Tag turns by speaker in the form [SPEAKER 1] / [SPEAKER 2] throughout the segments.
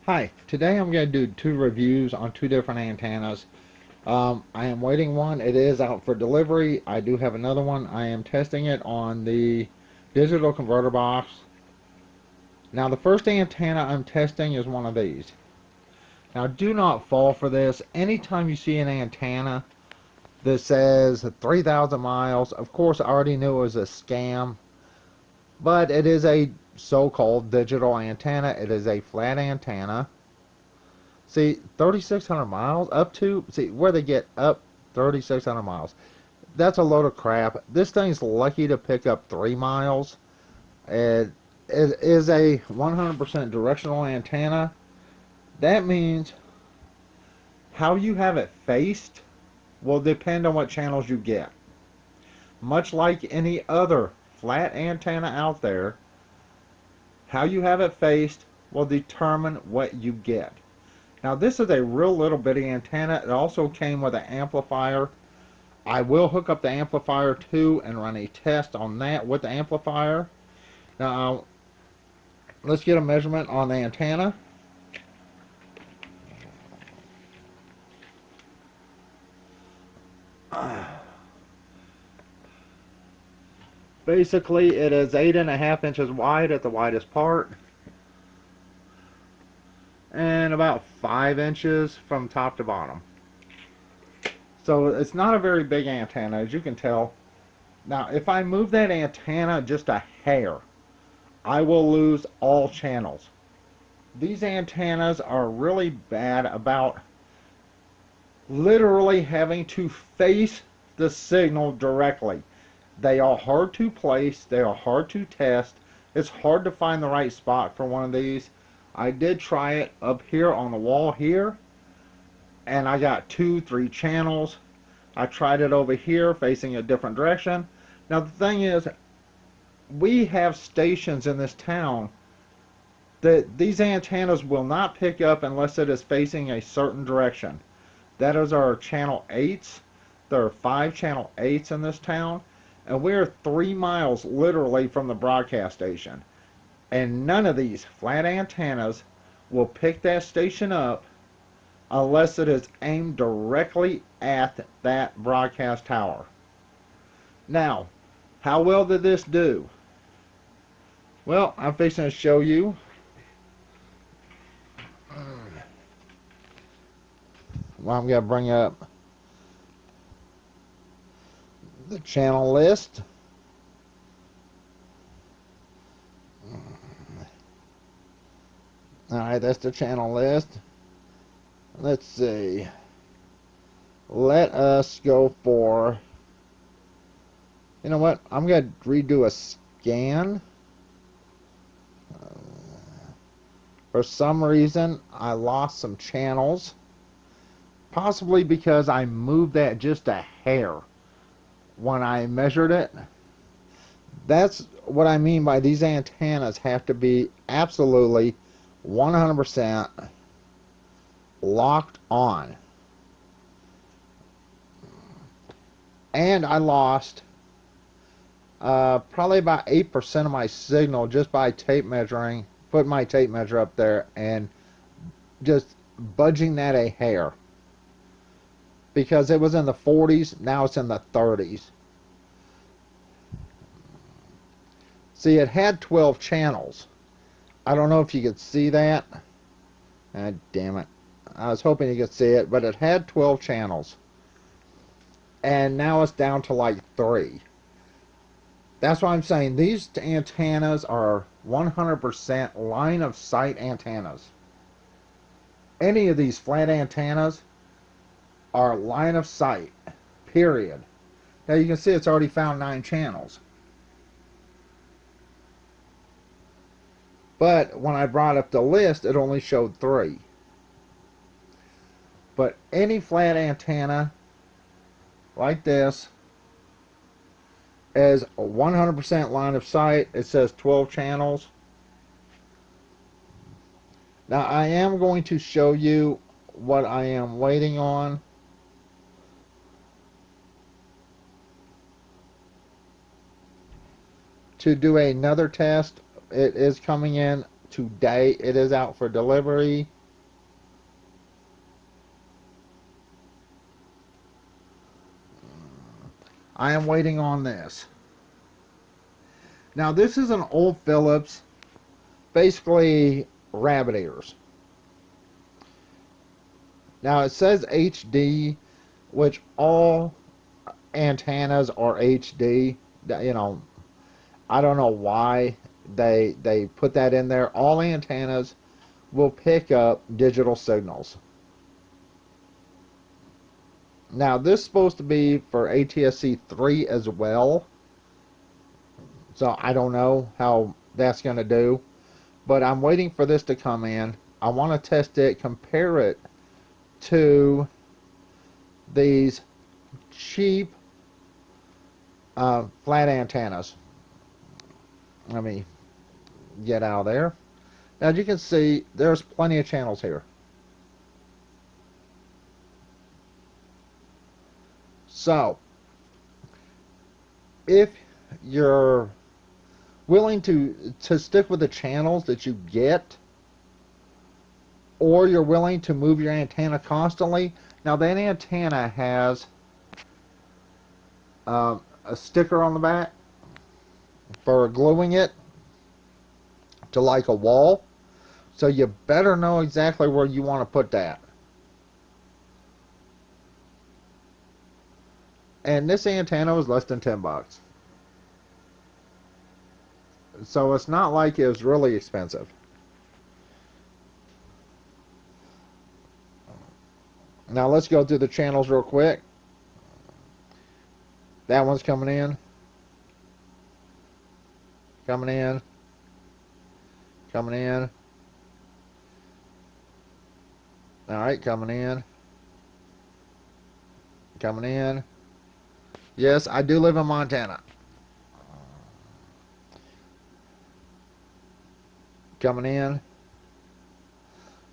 [SPEAKER 1] Hi, today I'm going to do two reviews on two different antennas. I am waiting one. It is out for delivery. I do have another one. I am testing it on the digital converter box. Now the first antenna I'm testing is one of these. Now do not fall for this. Anytime you see an antenna that says 3,000 miles, of course I already knew it was a scam, but it is a so-called digital antenna. It is a flat antenna. See, 3,600 miles up to, see, where they get up 3,600 miles. That's a load of crap. This thing's lucky to pick up 3 miles. It is a 100% directional antenna. That means how you have it faced will depend on what channels you get. Much like any other flat antenna out there, how you have it faced will determine what you get. Now this is a real little bitty antenna. It also came with an amplifier. I will hook up the amplifier too and run a test on that with the amplifier. Now let's get a measurement on the antenna. Basically it is 8.5 inches wide at the widest part and about 5 inches from top to bottom. So it's not a very big antenna, as you can tell. Now if I move that antenna just a hair, I will lose all channels. These antennas are really bad about literally having to face the signal directly. They are hard to place, they are hard to test. It's hard to find the right spot for one of these. I did try it up here on the wall here, and I got 2-3 channels. I tried it over here facing a different direction. Now the thing is, we have stations in this town that these antennas will not pick up unless it is facing a certain direction. That is our channel 8s. There are 5 channel 8s in this town, and we're 3 miles literally from the broadcast station. And none of these flat antennas will pick that station up unless it is aimed directly at that broadcast tower. Now, how well did this do? Well, I'm fixing to show you. Well, I'm going to bring up the channel list. Alright, that's the channel list. Let's see. Let us go for, you know what, I'm going to redo a scan. For some reason, I lost some channels. Possibly because I moved that just a hair when I measured it. That's what I mean by these antennas have to be absolutely 100% locked on. And I lost probably about 8% of my signal just by tape measuring, put my tape measure up there and just budging that a hair. Because it was in the 40s, now it's in the 30s. See, it had 12 channels. I don't know if you could see that. Ah, damn it. I was hoping you could see it, but it had 12 channels. And now it's down to like 3. That's why I'm saying these antennas are 100% line of sight antennas. Any of these flat antennas are line of sight, period. Now you can see it's already found 9 channels. But when I brought up the list, it only showed 3. But any flat antenna like this is 100% line of sight. It says 12 channels. Now I am going to show you what I am waiting on. To do another test. It is coming in today. It is out for delivery. I am waiting on this. Now this is an old Philips, basically rabbit ears. Now it says HD, which all antennas are HD. You know, I don't know why they put that in there. All antennas will pick up digital signals. Now this is supposed to be for ATSC 3 as well, so I don't know how that's going to do, but I'm waiting for this to come in. I want to test it, compare it to these cheap flat antennas. Let me get out of there. Now as you can see, there's plenty of channels here. So if you're willing to stick with the channels that you get, or you're willing to move your antenna constantly, now that antenna has a sticker on the back for gluing it to like a wall, so you better know exactly where you want to put that. And this antenna was less than $10, so it's not like it was really expensive. Now let's go through the channels real quick. That one's coming in, coming in, coming in. Alright, coming in, coming in. Yes, I do live in Montana. Coming in.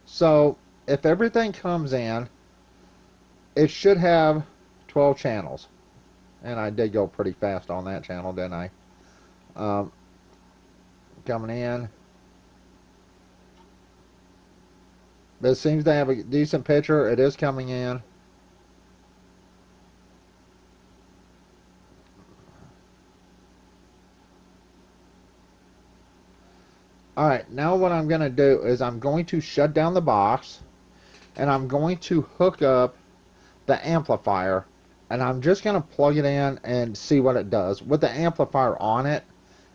[SPEAKER 1] So if everything comes in, it should have 12 channels. And I did go pretty fast on that channel, didn't I? Coming in. But it seems to have a decent picture. It is coming in. Alright, now what I'm going to do is I'm going to shut down the box, and I'm going to hook up the amplifier, and I'm just going to plug it in and see what it does with the amplifier on it,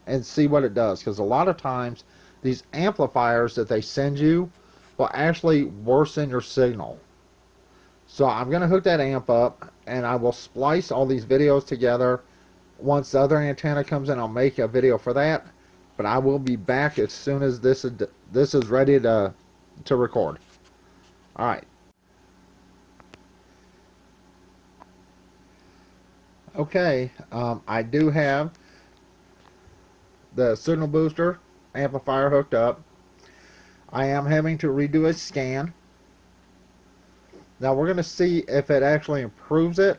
[SPEAKER 1] and see what it does, because a lot of times these amplifiers that they send you will actually worsen your signal. So I'm going to hook that amp up, and I will splice all these videos together. Once the other antenna comes in, I'll make a video for that, but I will be back as soon as this is ready to record. Alright. Okay, I do have the signal booster amplifier hooked up. I am having to redo a scan. Now we're going to see if it actually improves it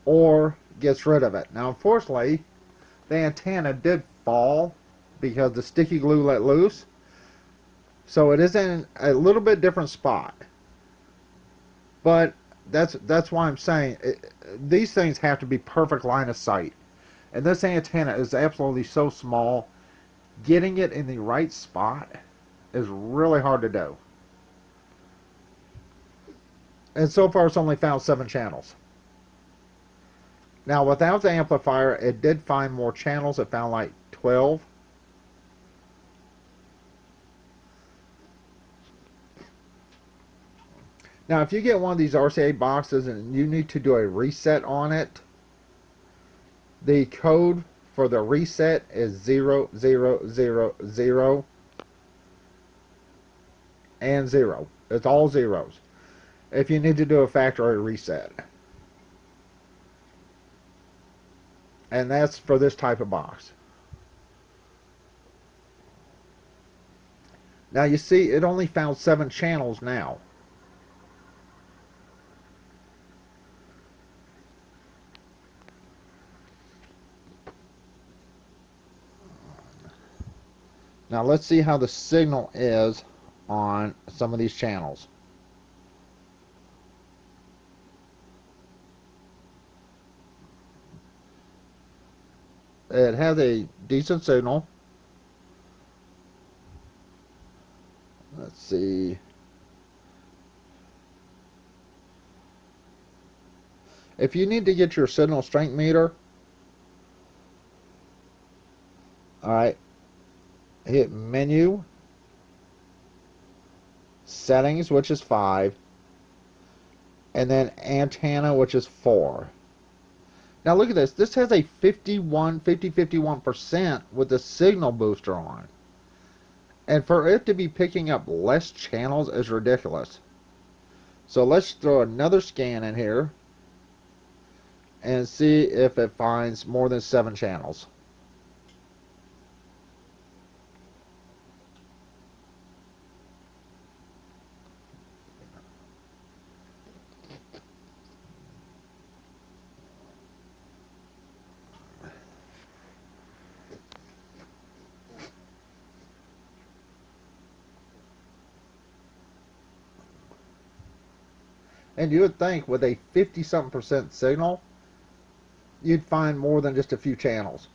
[SPEAKER 1] or gets rid of it. Now unfortunately, the antenna did fall because the sticky glue let loose. So it is in a little bit different spot. But that's why I'm saying these things have to be perfect line of sight. And this antenna is absolutely so small, getting it in the right spot is really hard to do. And so far it's only found 7 channels. Now without the amplifier, it did find more channels. It found like 12. Now if you get one of these RCA boxes and you need to do a reset on it, the code for the reset is 0000 and 0. It's all zeros if you need to do a factory reset. And that's for this type of box. Now you see it only found 7 channels now. Now let's see how the signal is on some of these channels. It has a decent signal. Let's see. If you need to get your signal strength meter, alright, hit menu, settings, which is 5, and then antenna, which is 4. Now look at this. This has a 51% with the signal booster on. And for it to be picking up less channels is ridiculous. So let's throw another scan in here and see if it finds more than 7 channels. And you would think with a 50-something% signal, you'd find more than just a few channels.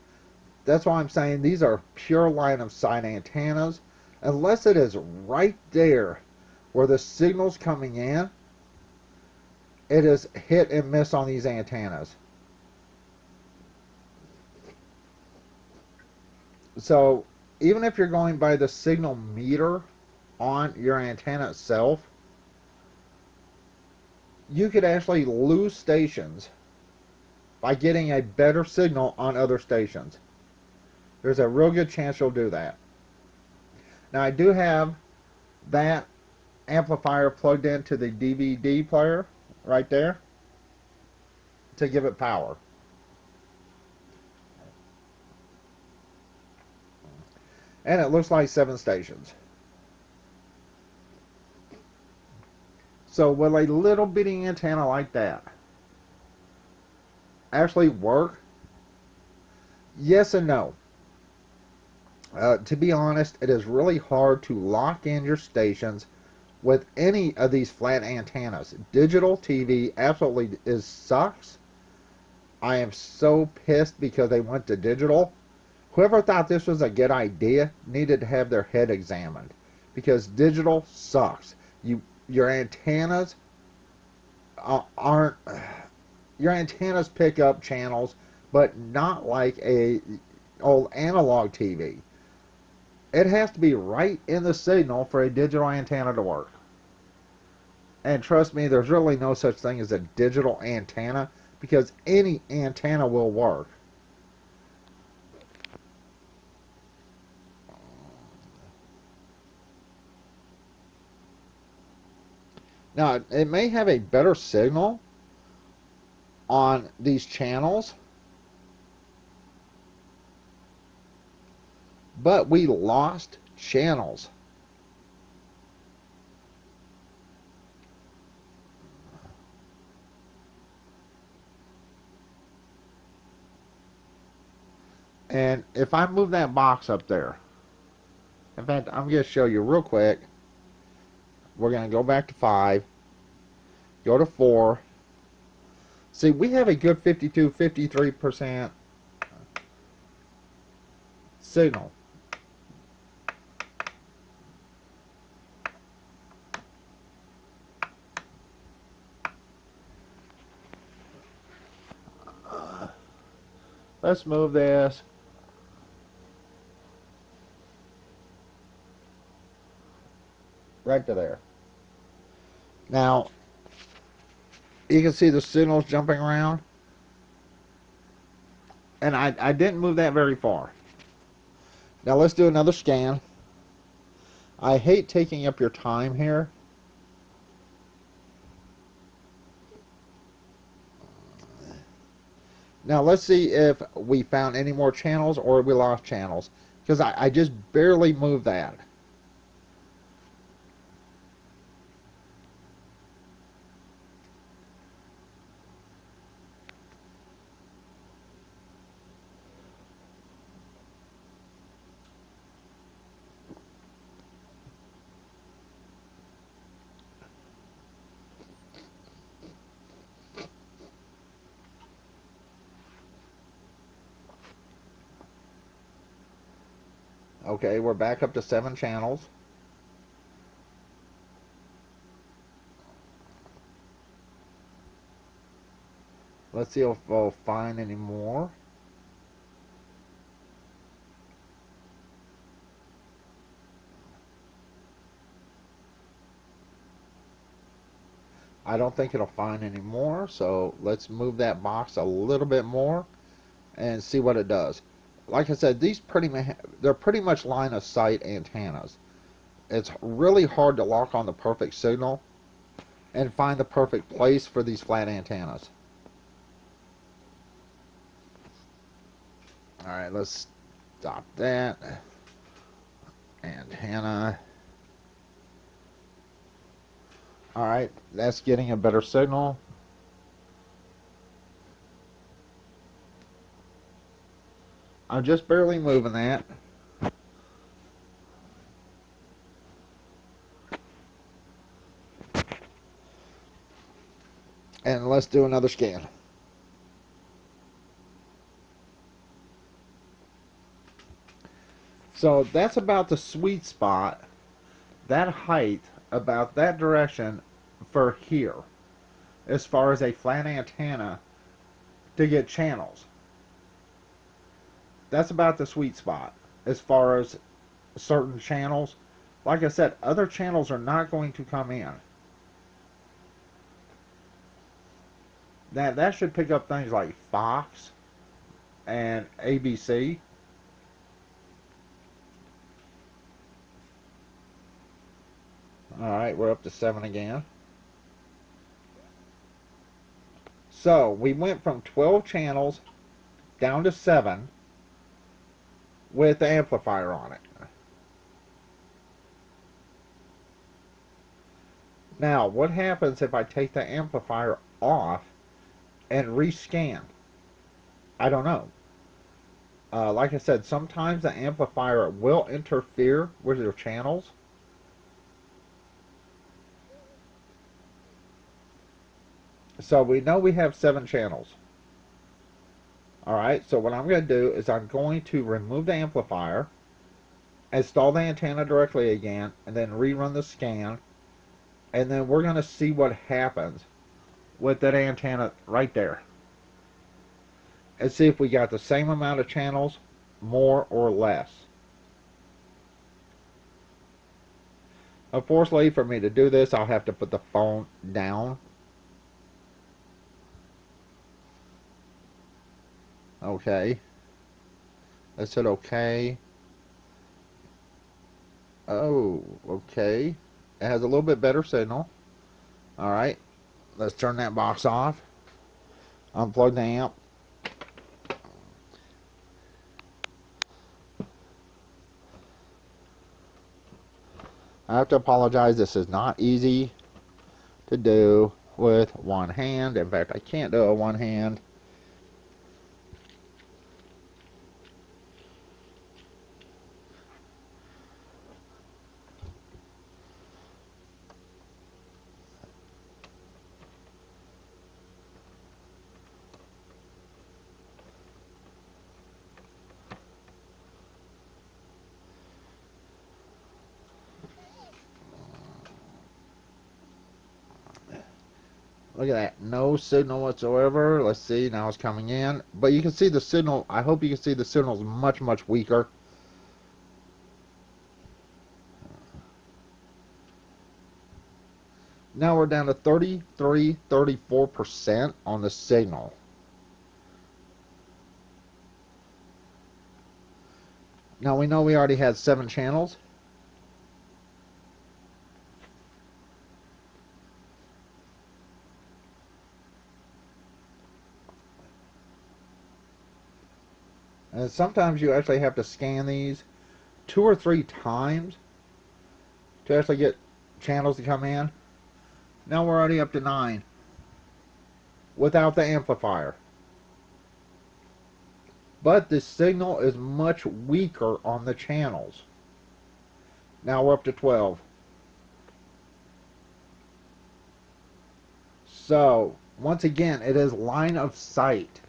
[SPEAKER 1] That's why I'm saying these are pure line of sight antennas. Unless it is right there where the signal's coming in, it is hit and miss on these antennas. So even if you're going by the signal meter on your antenna itself, you could actually lose stations by getting a better signal on other stations. There's a real good chance you'll do that. Now I do have that amplifier plugged into the DVD player right there to give it power. And it looks like 7 stations. So will a little bitty antenna like that actually work? Yes and no. To be honest, it is really hard to lock in your stations with any of these flat antennas. Digital TV absolutely sucks. I am so pissed because they went to digital. Whoever thought this was a good idea needed to have their head examined, because digital sucks. Your antennas aren't your antennas pick up channels, but not like a old analog TV. It has to be right in the signal for a digital antenna to work. And trust me, there's really no such thing as a digital antenna, because any antenna will work. Now, it may have a better signal on these channels, but we lost channels. And if I move that box up there, in fact, I'm going to show you real quick. We're going to go back to 5, go to 4. See, we have a good 52, 53% signal. Let's move this. Right to there. Now, you can see the signals jumping around. And I didn't move that very far. Now let's do another scan. I hate taking up your time here. Now let's see if we found any more channels or we lost channels, because I just barely moved that. Okay, we're back up to 7 channels. Let's see if we'll find any more. I don't think it'll find any more, so let's move that box a little bit more and see what it does. Like I said, they're pretty much line of sight antennas. It's really hard to lock on the perfect signal and find the perfect place for these flat antennas. Alright, let's stop that. Antenna. Alright, that's getting a better signal. I'm just barely moving that. And let's do another scan. So that's about the sweet spot, that height, about that direction for here, as far as a flat antenna to get channels. That's about the sweet spot as far as certain channels. Like I said, other channels are not going to come in. That should pick up things like Fox and ABC. Alright, we're up to 7 again. So we went from 12 channels down to 7 with the amplifier on it. Now, what happens if I take the amplifier off and rescan? I don't know. Like I said, sometimes the amplifier will interfere with your channels. So we know we have 7 channels. Alright, so what I'm going to do is I'm going to remove the amplifier, install the antenna directly again, and then rerun the scan. And then we're going to see what happens with that antenna right there. And see if we got the same amount of channels, more or less. Unfortunately, for me to do this, I'll have to put the phone down. Okay. Let's hit OK. Oh, okay. It has a little bit better signal. Alright. Let's turn that box off. Unplug the amp. I have to apologize. This is not easy to do with one hand. In fact, I can't do it with one hand. Look at that. No signal whatsoever. Let's see. Now it's coming in. But you can see the signal. I hope you can see the signal is much, much weaker. Now we're down to 33, 34% on the signal. Now we know we already had 7 channels. And sometimes you actually have to scan these 2 or 3 times to actually get channels to come in. Now we're already up to 9 without the amplifier. But the signal is much weaker on the channels. Now we're up to 12. So, once again, it is line of sight.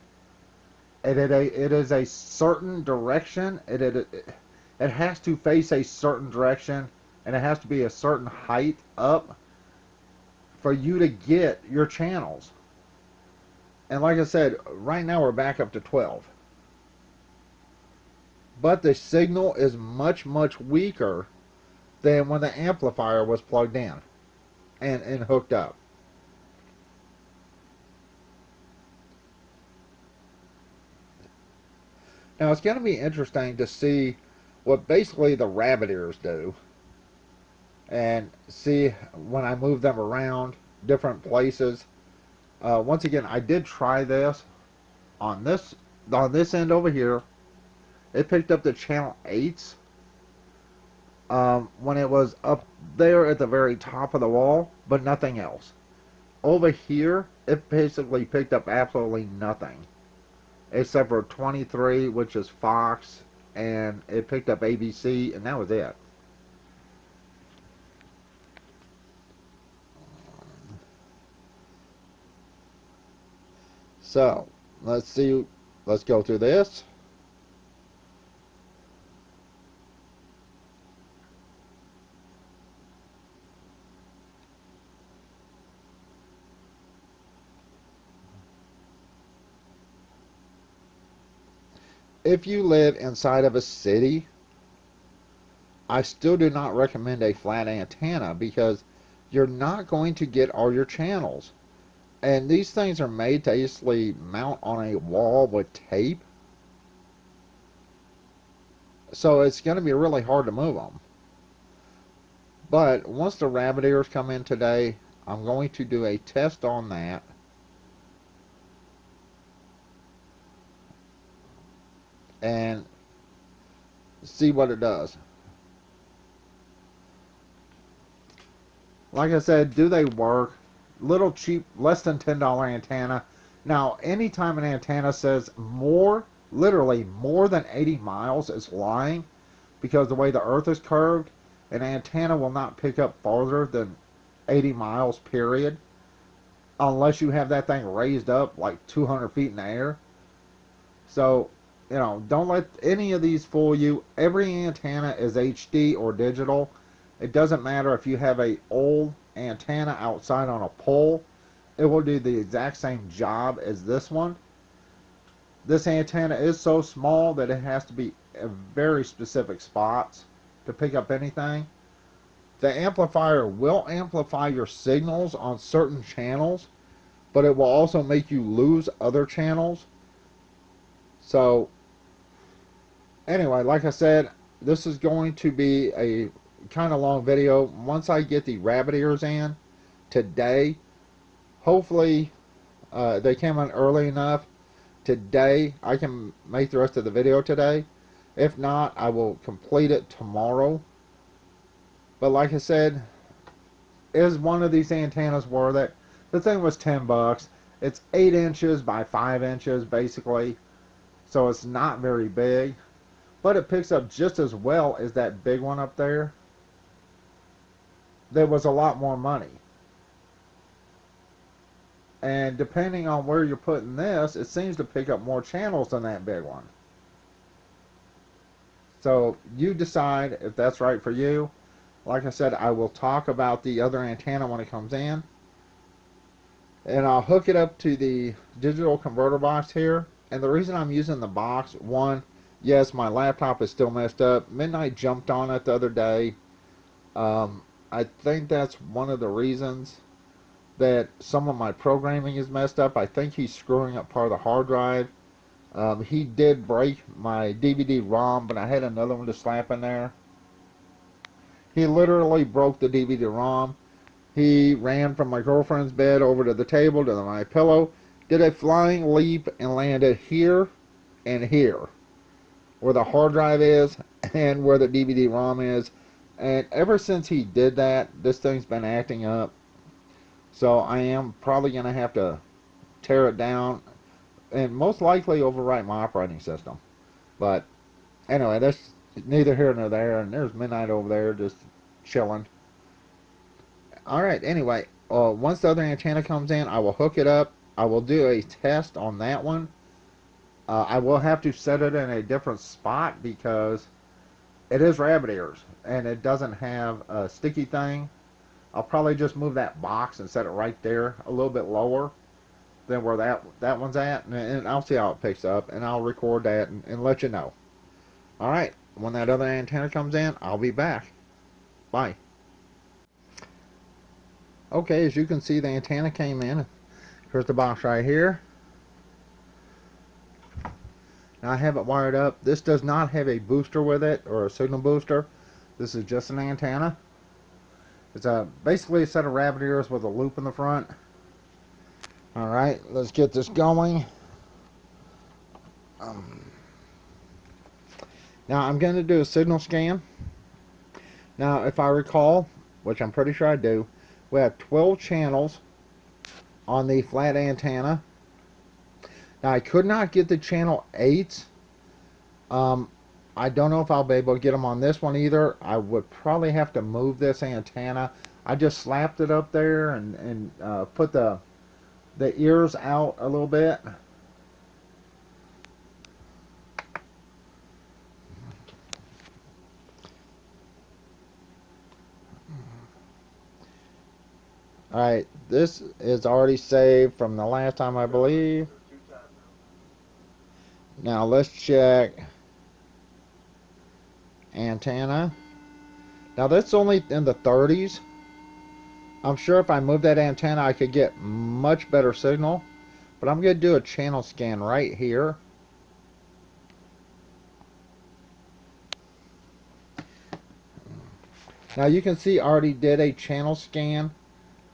[SPEAKER 1] It is a certain direction. it has to face a certain direction and it has to be a certain height up for you to get your channels. And like I said, right now we're back up to 12. But the signal is much, much weaker than when the amplifier was plugged in and hooked up. Now it's going to be interesting to see what basically the rabbit ears do and see when I move them around different places. Once again, I did try this on this end over here. It picked up the channel 8s when it was up there at the very top of the wall, but nothing else. Over here, it basically picked up absolutely nothing except for 23, which is Fox, and it picked up ABC, and that was it. So, let's see, let's go through this. If you live inside of a city, I still do not recommend a flat antenna because you're not going to get all your channels. And these things are made to easily mount on a wall with tape. So it's going to be really hard to move them. But once the rabbit ears come in today, I'm going to do a test on that. And see what it does. Like I said, do they work? Little cheap, less than $10 antenna. Now, anytime an antenna says more, literally more than 80 miles, is lying, because the way the earth is curved, an antenna will not pick up farther than 80 miles, period, unless you have that thing raised up like 200 feet in the air. So, you know, don't let any of these fool you. Every antenna is HD or digital. It doesn't matter if you have a old antenna outside on a pole. It will do the exact same job as this one. This antenna is so small that it has to be at very specific spots to pick up anything. The amplifier will amplify your signals on certain channels, but it will also make you lose other channels. So anyway, like I said, this is going to be a kind of long video. Once I get the rabbit ears in today, hopefully they came in early enough today I can make the rest of the video today. If not, I will complete it tomorrow. But like I said, is one of these antennas worth it? The thing was $10. It's 8 inches by 5 inches basically, so it's not very big, but it picks up just as well as that big one up there. There was a lot more money, and depending on where you're putting this, it seems to pick up more channels than that big one. So you decide if that's right for you. Like I said, I will talk about the other antenna when it comes in, and I'll hook it up to the digital converter box here. And the reason I'm using the box, one, yes, my laptop is still messed up. Midnight jumped on it the other day. I think that's one of the reasons that some of my programming is messed up. I think he's screwing up part of the hard drive. He did break my DVD-ROM, but I had another one to slap in there. He literally broke the DVD-ROM. He ran from my girlfriend's bed over to the table to my pillow, did a flying leap, and landed here and here, where the hard drive is and where the DVD-ROM is. And ever since he did that, this thing's been acting up. So I am probably going to have to tear it down and most likely overwrite my operating system. But anyway, that's neither here nor there. And there's Midnight over there just chilling. Alright, anyway, once the other antenna comes in, I will hook it up. I will do a test on that one. I will have to set it in a different spot because It is rabbit ears, and it doesn't have a sticky thing. I'll probably just move that box and set it right there, a little bit lower than where that one's at, and I'll see how it picks up, and I'll record that and let you know. All right, when that other antenna comes in, I'll be back. Bye. Okay, as you can see, the antenna came in. Here's the box right here. Now I have it wired up. This does not have a booster with it, or a signal booster. This is just an antenna. It's basically a set of rabbit ears with a loop in the front. Alright, let's get this going. Now I'm going to do a signal scan. Now if I recall, which I'm pretty sure I do, we have 12 channels on the flat antenna. Now I could not get the channel 8s. I don't know if I'll be able to get them on this one either. I would probably have to move this antenna. I just slapped it up there and put the ears out a little bit. Alright, this is already saved from the last time, I believe. Now let's check antenna. Now that's only in the 30s. I'm sure if I move that antenna I could get much better signal, but I'm going to do a channel scan right here. Now you can see I already did a channel scan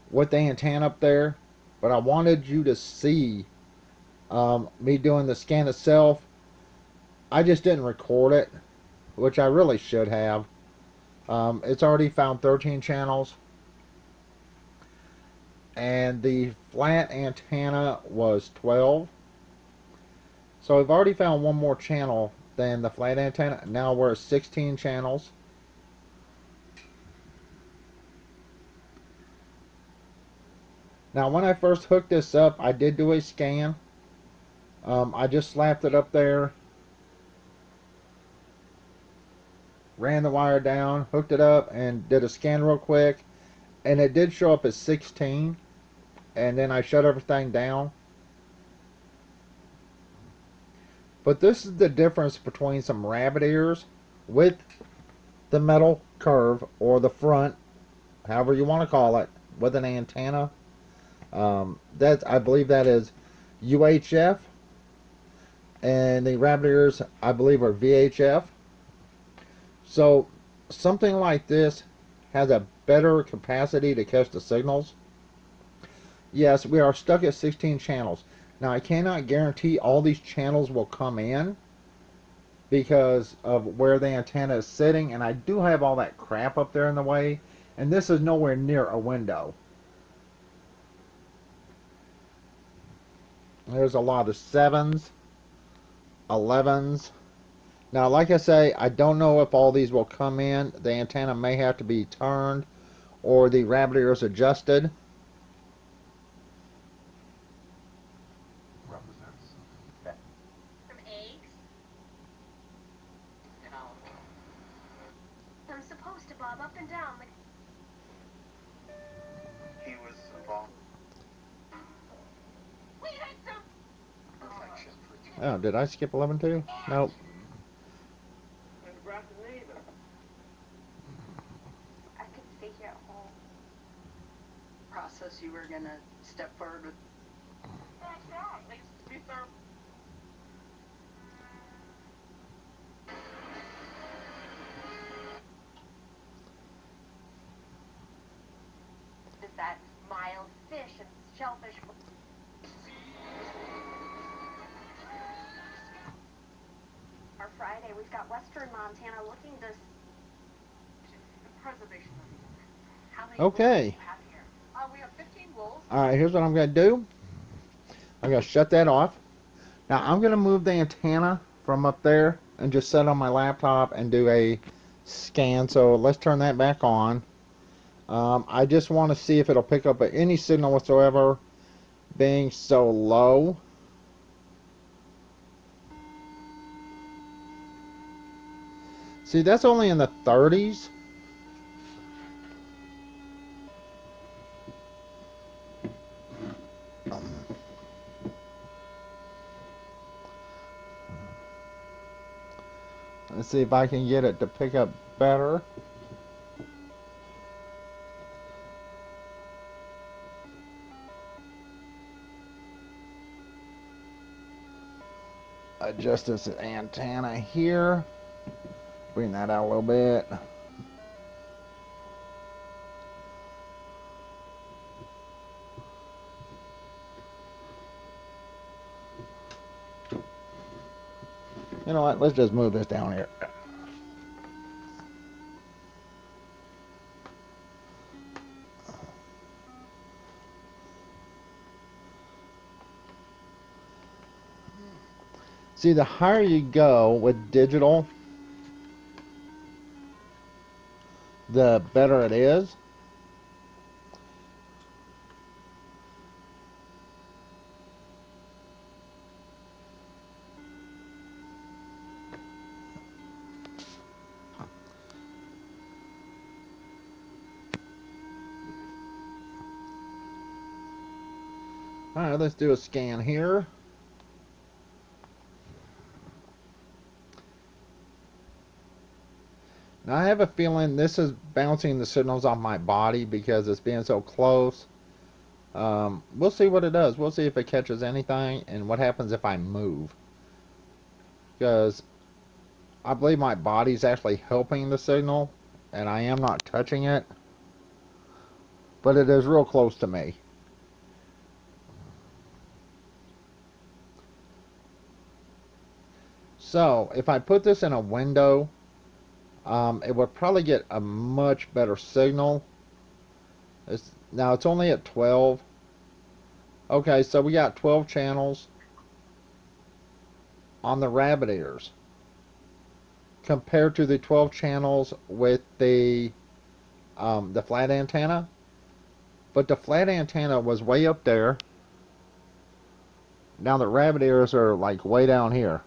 [SPEAKER 1] with the antenna up there, but I wanted you to see me doing the scan itself. I just didn't record it, which I really should have. It's already found 13 channels, and the flat antenna was 12. So I've already found one more channel than the flat antenna. Now we're at 16 channels. Now when I first hooked this up, I did do a scan. I just slapped it up there, ran the wire down, hooked it up, and did a scan real quick, and it did show up as 16, and then I shut everything down. But this is the difference between some rabbit ears with the metal curve, or the front, however you want to call it, with an antenna. I believe that is UHF, and the rabbit ears I believe are VHF. So something like this has a better capacity to catch the signals. Yes, we are stuck at 16 channels. Now I cannot guarantee all these channels will come in because of where the antenna is sitting, and I do have all that crap up there in the way, and this is nowhere near a window. There's a lot of 7s, 11s. Now, like I say, I don't know if all these will come in. The antenna may have to be turned or the rabbit ears adjusted.
[SPEAKER 2] From eggs? No. I'm supposed to bob up and down like...
[SPEAKER 3] He was involved.
[SPEAKER 2] We had some...
[SPEAKER 1] Oh, did I skip 11 too? Nope.
[SPEAKER 2] I could stay here at home.
[SPEAKER 4] Process you were gonna step forward with.
[SPEAKER 2] That's wrong. Like, to be fair... Is that mild fish and shellfish... Our Friday, we've got Western Montana looking to... The preservation of... How many
[SPEAKER 1] Okay.
[SPEAKER 2] wolves do you have here? We have 15 wolves.
[SPEAKER 1] Alright, here's what I'm going to do. I'm going to shut that off. Now I'm going to move the antenna from up there and just set it on my laptop and do a scan. So let's turn that back on. I just want to see if it'll pick up any signal whatsoever, being so low. See, that's only in the 30s. Let's see if I can get it to pick up better. Adjust this antenna here. Bring that out a little bit. You know what? Let's just move this down here. See, the higher you go with digital, the better it is. Alright, let's do a scan here. Now I have a feeling this is bouncing the signals off my body because it's being so close. We'll see what it does. We'll see if it catches anything and what happens if I move. Because I believe my body's actually helping the signal and I am not touching it. But it is real close to me. So if I put this in a window, it would probably get a much better signal. Now it's only at 12. Okay, so we got 12 channels on the rabbit ears compared to the 12 channels with the flat antenna. But the flat antenna was way up there. Now the rabbit ears are like way down here.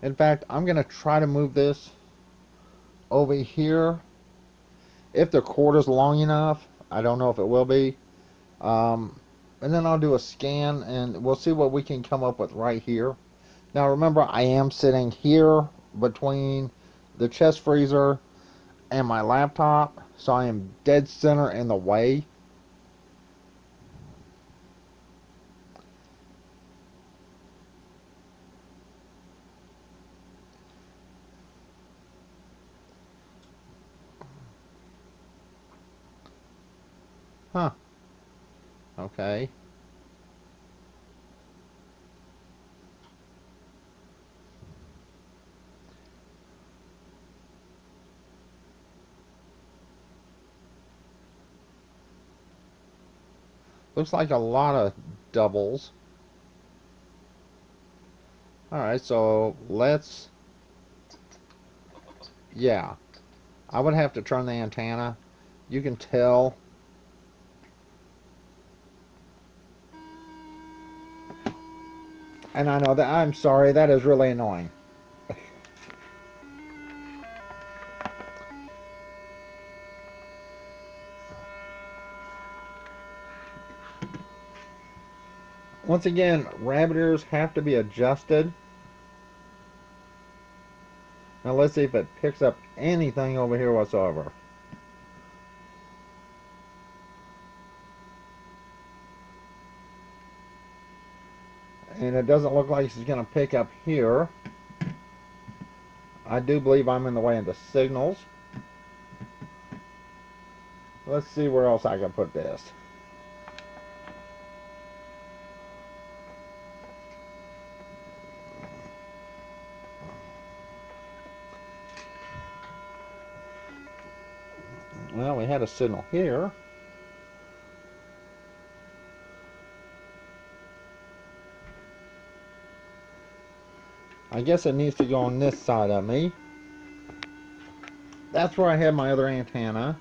[SPEAKER 1] In fact, I'm going to try to move this over here. If the cord is long enough, I don't know if it will be. And then I'll do a scan and we'll see what we can come up with right here. Now remember, I am sitting here between the chest freezer and my laptop, so I am dead center in the way. Huh. Okay. Looks like a lot of doubles. Alright, so let's... Yeah. I would have to turn the antenna. You can tell. And I know that, I'm sorry, that is really annoying. Once again, rabbit ears have to be adjusted. Now let's see if it picks up anything over here whatsoever. And it doesn't look like it's going to pick up here. I do believe I'm in the way of the signals. Let's see where else I can put this. Well, we had a signal here. I guess it needs to go on this side of me. That's where I had my other antenna.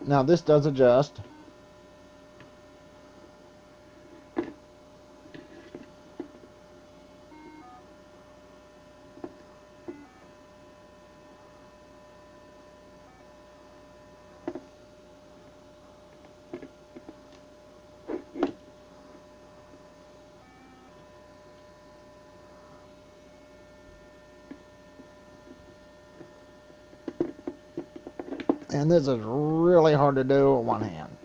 [SPEAKER 1] Now this does adjust. And this is really hard to do with one hand.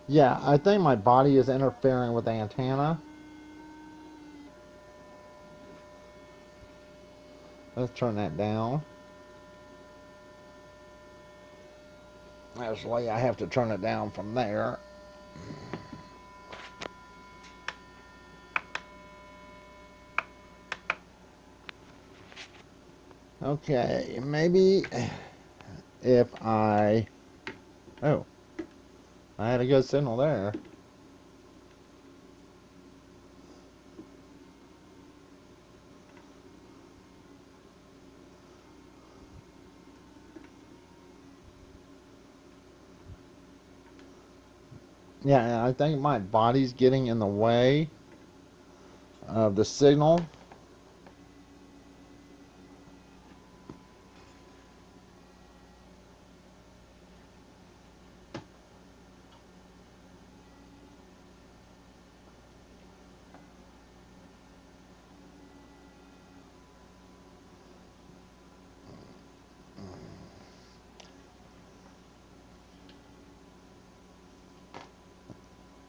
[SPEAKER 1] Yeah, I think my body is interfering with the antenna. Let's turn that down. Actually, I have to turn it down from there. Okay, maybe if I... Oh, I had a good signal there. Yeah, I think my body's getting in the way of the signal.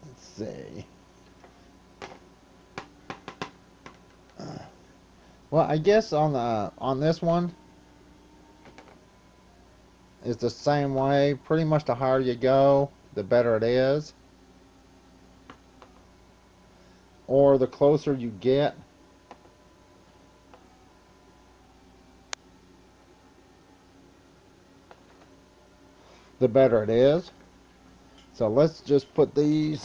[SPEAKER 1] Let's see. Well, I guess on this one is the same way. Pretty much the higher you go, the better it is. Or the closer you get, the better it is. So let's just put these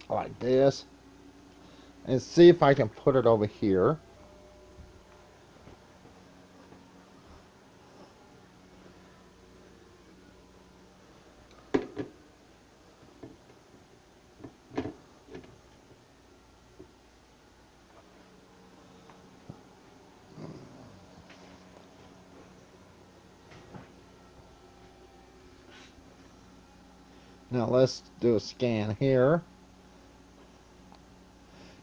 [SPEAKER 1] like this and see if I can put it over here. Now let's do a scan here.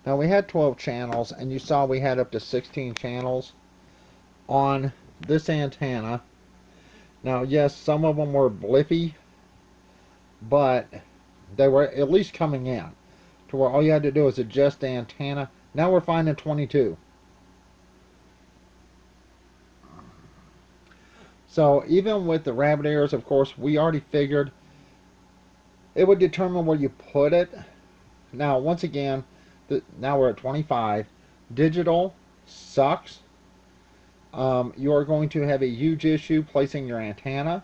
[SPEAKER 1] Now we had 12 channels, and you saw we had up to 16 channels on this antenna. Now yes, some of them were blippy, but they were at least coming in to where all you had to do was adjust the antenna. Now we're finding 22. So even with the rabbit ears, of course, we already figured it would determine where you put it. Now, once again, now we're at 25. Digital sucks. You are going to have a huge issue placing your antenna.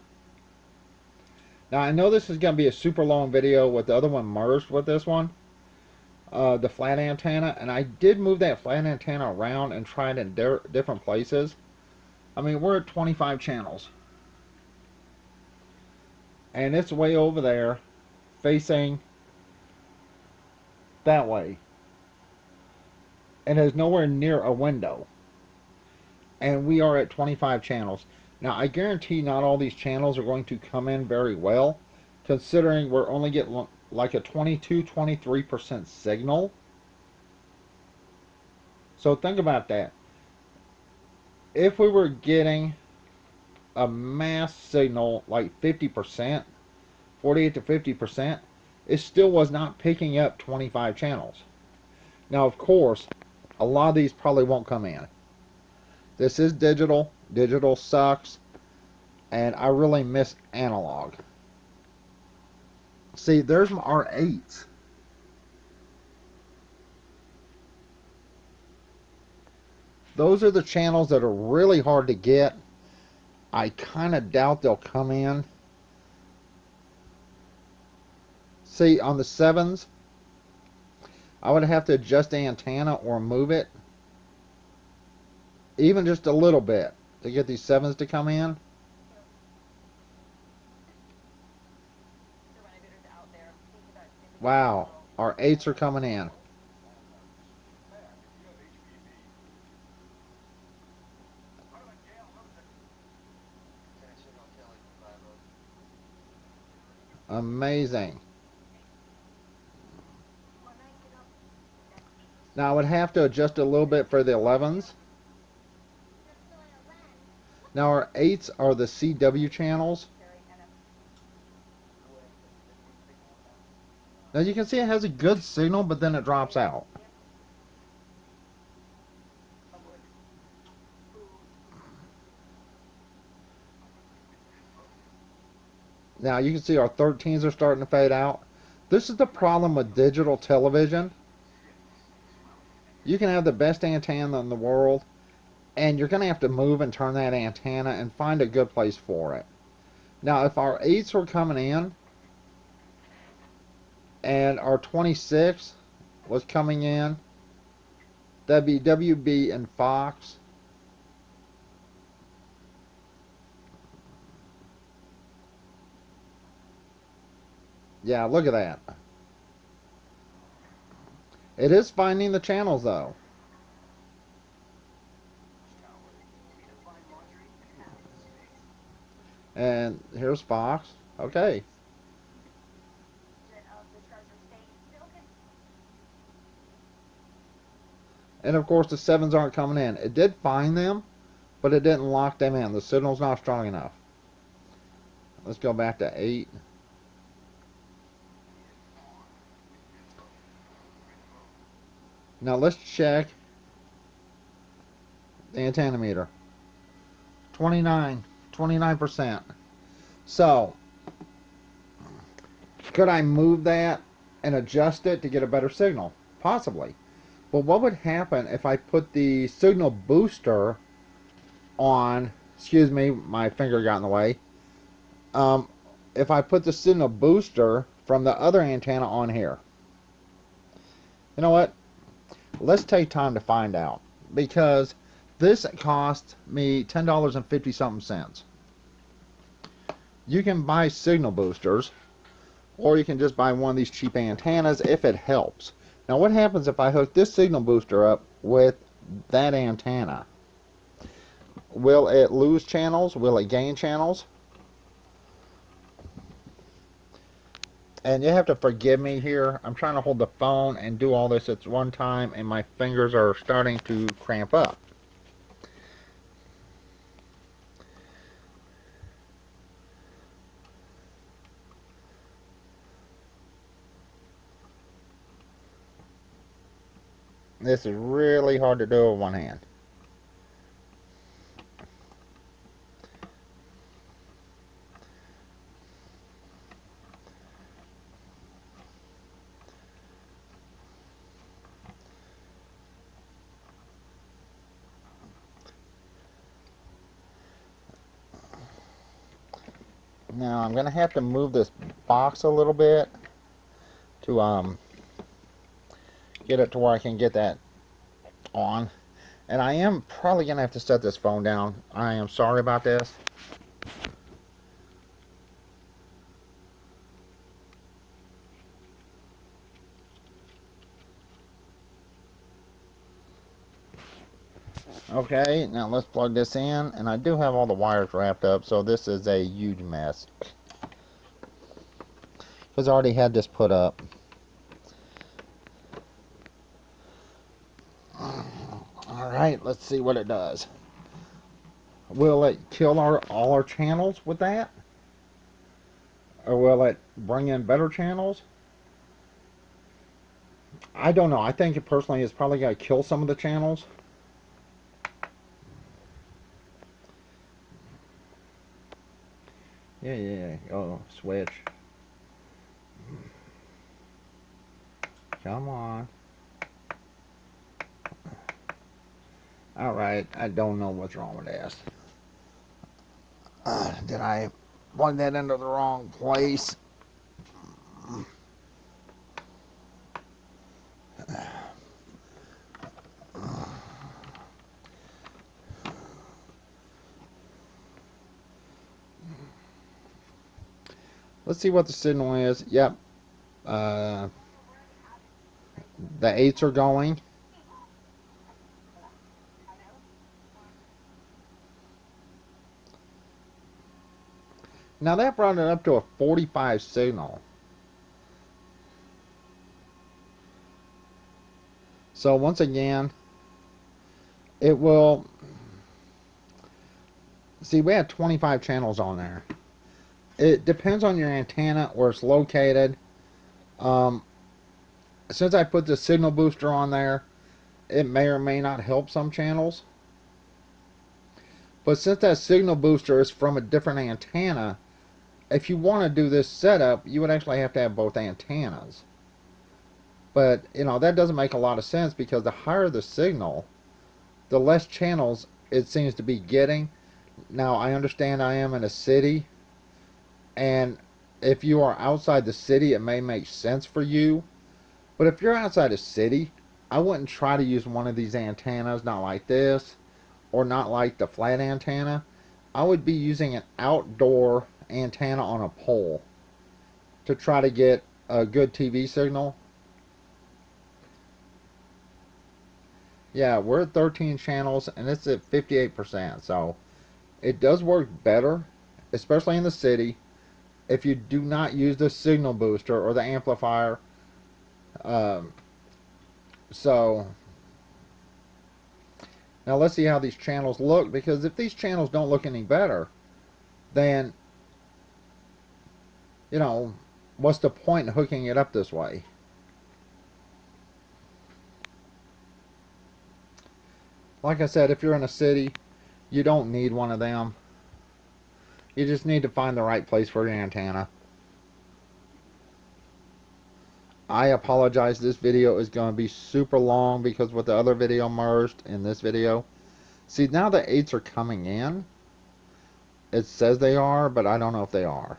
[SPEAKER 1] Now, I know this is going to be a super long video with the other one merged with this one, the flat antenna, and I did move that flat antenna around and try it in different places. I mean, we're at 25 channels. And it's way over there, facing that way. And is nowhere near a window. And we are at 25 channels. Now, I guarantee not all these channels are going to come in very well, considering we're only getting like a 22-23% signal. So think about that. If we were getting a mass signal like 50%, 48 to 50%, it still was not picking up 25 channels. Now, of course, a lot of these probably won't come in. This is digital. Digital sucks. And I really miss analog. See, there's my R8s. Those are the channels that are really hard to get. I kind of doubt they'll come in. See, on the 7s, I would have to adjust the antenna or move it. even just a little bit, to get these 7s to come in.
[SPEAKER 2] So when I get it out there, think about if
[SPEAKER 1] Wow, our 8s are coming in. Amazing. Now I would have to adjust a little bit for the 11s. Now our 8s are the CW channels. Now you can see it has a good signal, but then it drops out. Now you can see our 13s are starting to fade out. This is the problem with digital television. You can have the best antenna in the world, and you're going to have to move and turn that antenna and find a good place for it. Now if our 8s were coming in and our 26 was coming in, that'd be WB and Fox. Yeah, look at that. It is finding the channels though. And here's Fox. Okay. And of course the 7s aren't coming in. It did find them, but it didn't lock them in. The signal's not strong enough. Let's go back to 8. Now let's check the antenna meter. 29%. So, could I move that and adjust it to get a better signal? Possibly. But what would happen if I put the signal booster on, excuse me, my finger got in the way. If I put the signal booster from the other antenna on here? You know what? Let's take time to find out, because this cost me $10.50 something. You can buy signal boosters, or you can just buy one of these cheap antennas if it helps. Now what happens if I hook this signal booster up with that antenna? Will it lose channels? Will it gain channels? And you have to forgive me here. I'm trying to hold the phone and do all this at one time, and my fingers are starting to cramp up. This is really hard to do with one hand. Now I'm going to have to move this box a little bit to get it to where I can get that on. And I am probably going to have to set this phone down. I am sorry about this. Okay, now let's plug this in. And I do have all the wires wrapped up, so this is a huge mess, because I already had this put up. Alright, let's see what it does. Will it kill all our channels with that? Or will it bring in better channels? I don't know. I think it personally is probably going to kill some of the channels. Yeah. Oh, switch. Come on. Alright, I don't know what's wrong with this. Did I plug that into the wrong place? Let's see what the signal is. Yep. Uh, the 8s are going. Now that brought it up to a 45 signal. So once again, it will... See, we have 25 channels on there. It depends on your antenna, where it's located. Um, since I put the signal booster on there, it may or may not help some channels. But since that signal booster is from a different antenna, if you want to do this setup, you would actually have to have both antennas. But, you know, that doesn't make a lot of sense, because the higher the signal, the less channels it seems to be getting. Now, I understand I am in a city, and if you are outside the city, it may make sense for you. But if you're outside a city, I wouldn't try to use one of these antennas, not like this, or not like the flat antenna. I would be using an outdoor antenna on a pole to try to get a good TV signal. Yeah, we're at 13 channels and it's at 58%, so it does work better, especially in the city, if you do not use the signal booster or the amplifier. Um, so now let's see how these channels look, because if these channels don't look any better, then, you know, what's the point in hooking it up this way? Like I said, if you're in a city, you don't need one of them. You just need to find the right place for your antenna. I apologize, this video is going to be super long because with the other video merged in this video. See, now the 8s are coming in. It says they are, but I don't know if they are.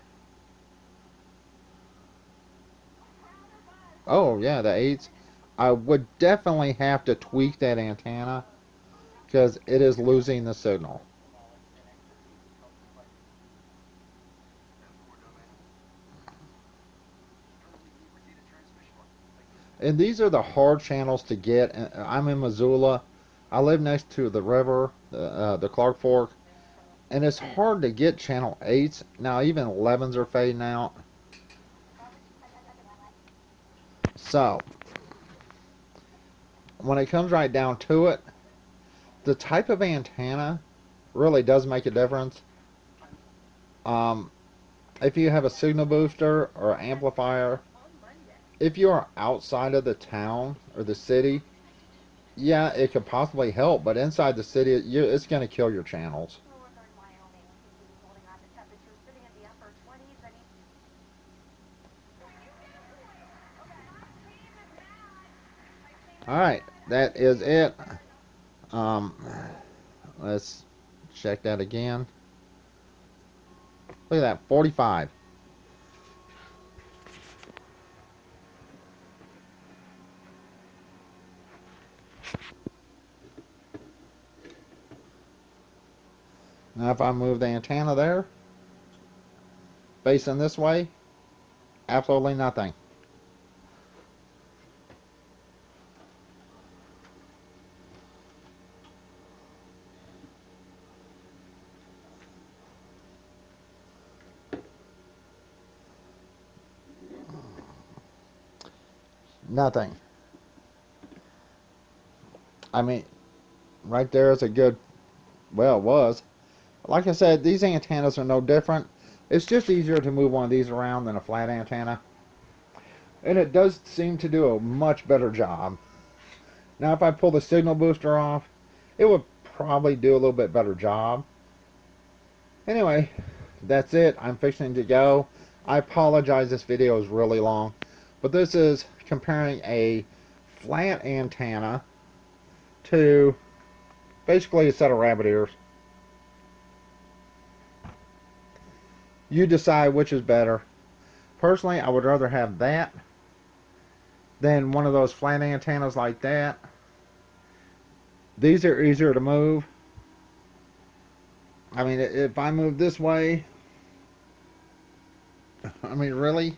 [SPEAKER 1] Oh, yeah, the 8s. I would definitely have to tweak that antenna, because it is losing the signal. And these are the hard channels to get. I'm in Missoula. I live next to the river, the Clark Fork, and it's hard to get channel 8s. Now even 11s are fading out. So when it comes right down to it, the type of antenna really does make a difference. Um, if you have a signal booster or amplifier, if you are outside of the town or the city, yeah, it could possibly help, but inside the city, it's going to kill your channels.
[SPEAKER 2] Northern Wyoming seems to be holding on to temperatures sitting in the upper 20s. I mean,
[SPEAKER 1] Alright, that is it. Um, let's check that again. Look at that, 45. Now if I move the antenna there, facing this way, absolutely nothing. Nothing. I mean, right there is a good, well, it was. Like I said, these antennas are no different. It's just easier to move one of these around than a flat antenna. And it does seem to do a much better job. Now if I pull the signal booster off, it would probably do a little bit better job. Anyway, that's it. I'm fixing to go. I apologize, this video is really long, but this is comparing a flat antenna to basically a set of rabbit ears. You decide which is better. Personally, I would rather have that than one of those flat antennas like that. These are easier to move. I mean, if I move this way, I mean, really?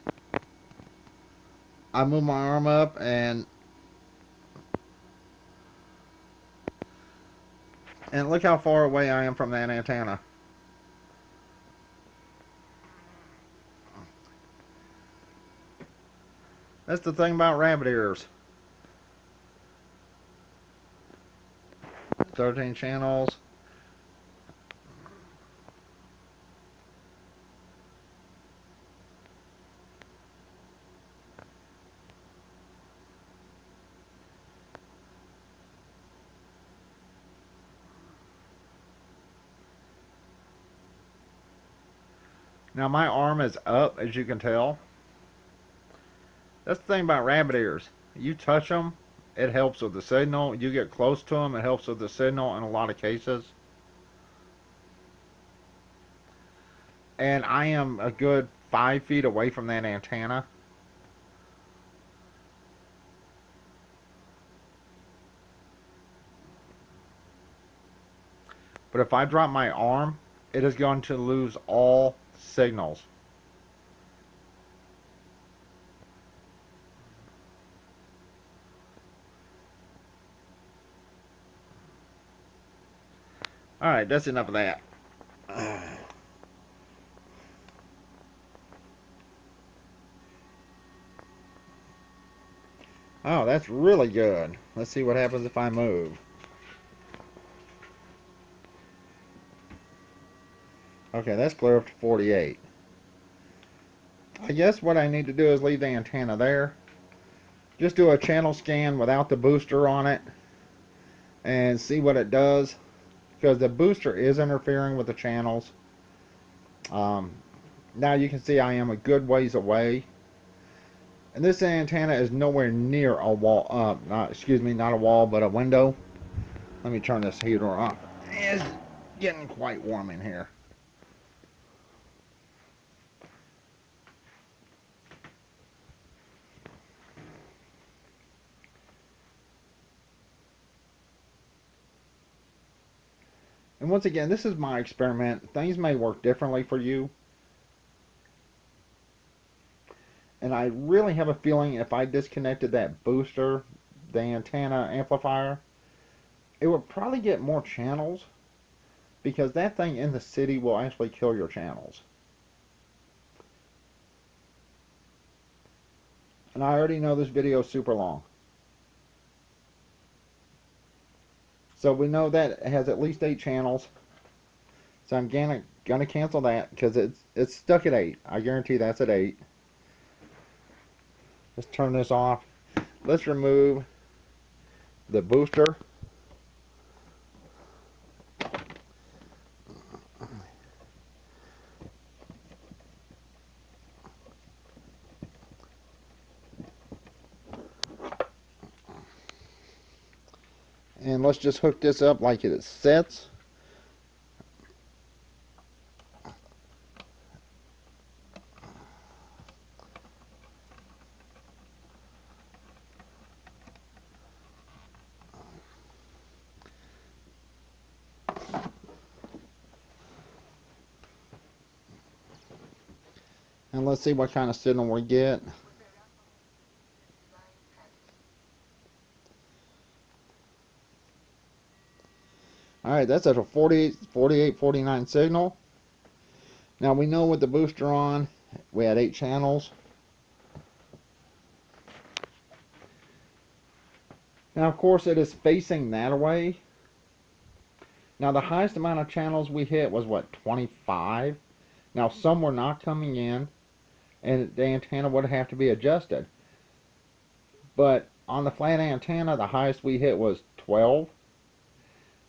[SPEAKER 1] I move my arm up and look how far away I am from that antenna. That's the thing about rabbit ears. 13 channels. Now my arm is up, as you can tell. That's the thing about rabbit ears. You touch them, it helps with the signal. You get close to them, it helps with the signal in a lot of cases. And I am a good 5 feet away from that antenna. But if I drop my arm, it is going to lose all signals. Alright, that's enough of that. Oh, that's really good. Let's see what happens if I move. Okay, that's clear up to 48. I guess what I need to do is leave the antenna there. Just do a channel scan without the booster on it and see what it does, because the booster is interfering with the channels. Now you can see I am a good ways away, and this antenna is nowhere near a wall. Not a wall, but a window. Let me turn this heater off. It's getting quite warm in here. And once again, this is my experiment. Things may work differently for you. And I really have a feeling if I disconnected that booster, the antenna amplifier, it would probably get more channels, because that thing in the city will actually kill your channels. And I already know this video is super long. So we know that it has at least 8 channels. So I'm gonna cancel that because it's stuck at 8. I guarantee that's at 8. Let's turn this off. Let's remove the booster. And let's just hook this up like it sets. And let's see what kind of signal we get. Alright, that's at a 48, 49 signal. Now we know with the booster on, we had 8 channels. Now of course it is facing that way. Now the highest amount of channels we hit was what, 25? Now some were not coming in, and the antenna would have to be adjusted. But on the flat antenna, the highest we hit was 12.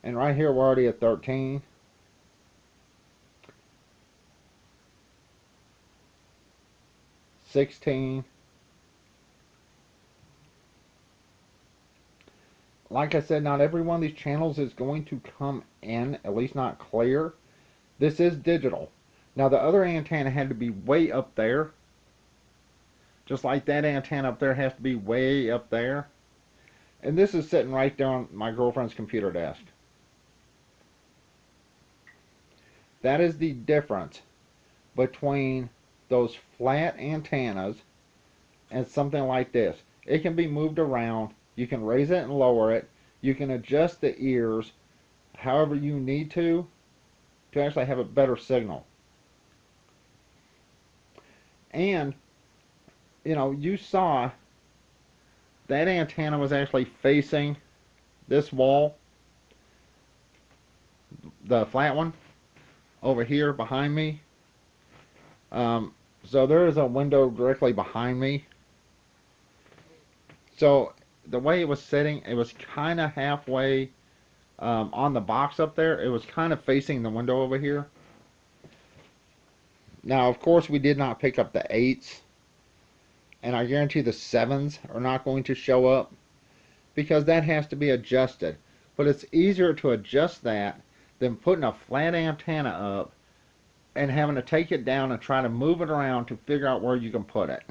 [SPEAKER 1] And right here we're already at 13. $16. Like I said, not every one of these channels is going to come in, at least not clear. This is digital. Now the other antenna had to be way up there. Just like that antenna up there has to be way up there. And this is sitting right there on my girlfriend's computer desk. That is the difference between those flat antennas and something like this. It can be moved around. You can raise it and lower it. You can adjust the ears however you need to actually have a better signal. And, you know, you saw that antenna was actually facing this wall, the flat one, over here behind me. So there is a window directly behind me. So the way it was sitting, it was kind of halfway on the box up there. It was kind of facing the window over here. Now, of course, we did not pick up the 8s, and I guarantee the 7s are not going to show up because that has to be adjusted. But it's easier to adjust that than putting a flat antenna up and having to take it down and try to move it around to figure out where you can put it.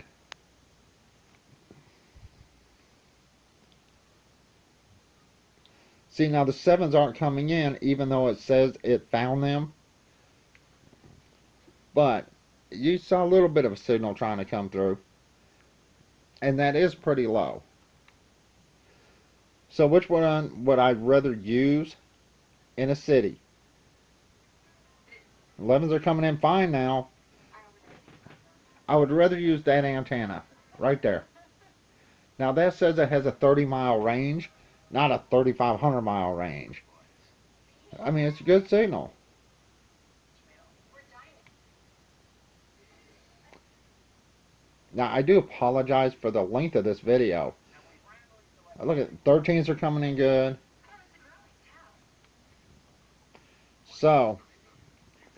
[SPEAKER 1] See, now the 7s aren't coming in even though it says it found them. But you saw a little bit of a signal trying to come through. And that is pretty low. So which one would I rather use in a city? 11s are coming in fine now. I would rather use that antenna right there. Now that says it has a 30-mile range, not a 3,500-mile range. I mean, it's a good signal. Now, I do apologize for the length of this video. Look at 13s are coming in good. So,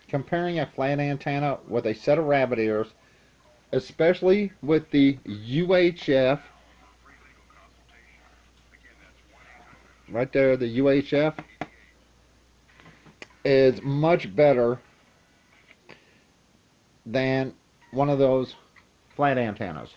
[SPEAKER 1] comparing a flat antenna with a set of rabbit ears, especially with the UHF, right there, the UHF is much better than one of those flat antennas.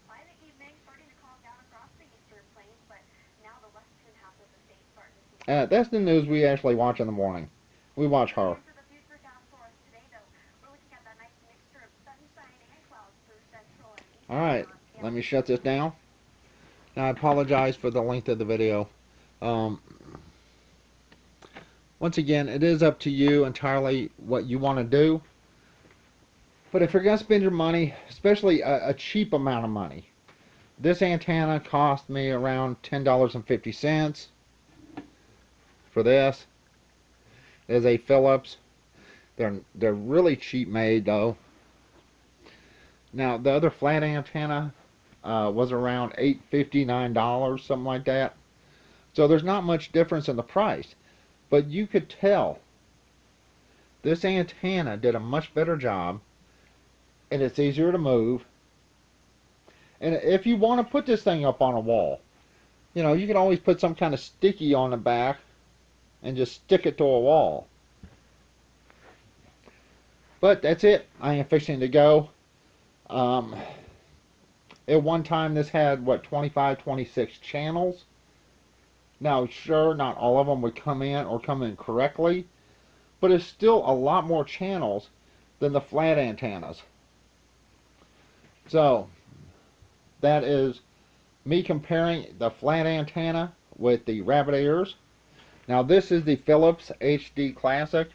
[SPEAKER 2] By the evening, starting to calm down across the eastern plains, but now the western half of the state starting to see.
[SPEAKER 1] That's the news we actually watch in the morning. We watch her.
[SPEAKER 2] This is the future forecast for us today, though. We're looking at that nice mixture of sunshine and clouds through central and eastern
[SPEAKER 1] Alright,
[SPEAKER 2] Montana.
[SPEAKER 1] let me shut this down. Now, I apologize for the length of the video. Once again, it is up to you entirely what you want to do. But if you're going to spend your money, especially a cheap amount of money, this antenna cost me around $10.50 for this. It is a Philips. They're really cheap made though. Now the other flat antenna was around $8.50, $9, something like that. So there's not much difference in the price, but you could tell this antenna did a much better job, and it's easier to move. And if you want to put this thing up on a wall, you know, you can always put some kind of sticky on the back and just stick it to a wall. But that's it. I am fixing to go. At one time this had, what, 25, 26 channels. Now, sure, not all of them would come in or come in correctly, but it's still a lot more channels than the flat antennas. So, that is me comparing the flat antenna with the rabbit ears. Now, this is the Philips HD Classic.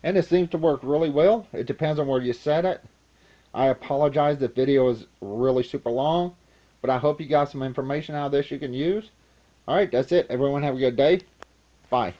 [SPEAKER 1] And it seems to work really well. It depends on where you set it. I apologize, the video is really super long, but I hope you got some information out of this you can use. Alright, that's it. Everyone have a good day. Bye.